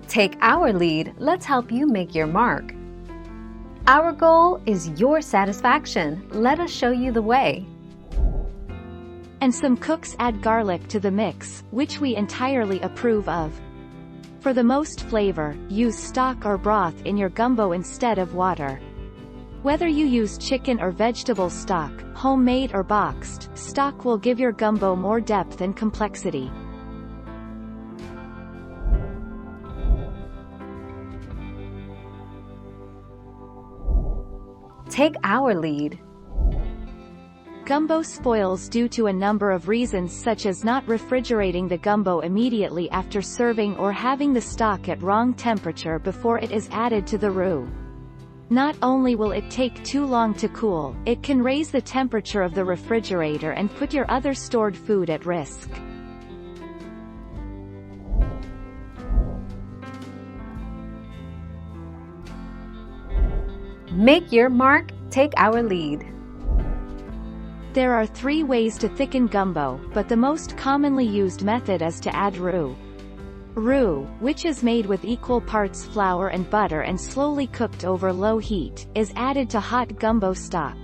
Take our lead, let's help you make your mark. Our goal is your satisfaction. Let us show you the way. And some cooks add garlic to the mix, which we entirely approve of. For the most flavor, use stock or broth in your gumbo instead of water. Whether you use chicken or vegetable stock, homemade or boxed, stock will give your gumbo more depth and complexity. Take our lead. Gumbo spoils due to a number of reasons, such as not refrigerating the gumbo immediately after serving or having the stock at wrong temperature before it is added to the roux. Not only will it take too long to cool, it can raise the temperature of the refrigerator and put your other stored food at risk. Make your mark, take our lead. There are 3 ways to thicken gumbo, but the most commonly used method is to add roux. Roux, which is made with equal parts flour and butter and slowly cooked over low heat, is added to hot gumbo stock.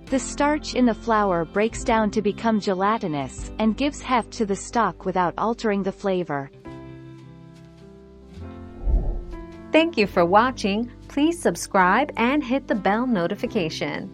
The starch in the flour breaks down to become gelatinous, and gives heft to the stock without altering the flavor. Thank you for watching. Please subscribe and hit the bell notification.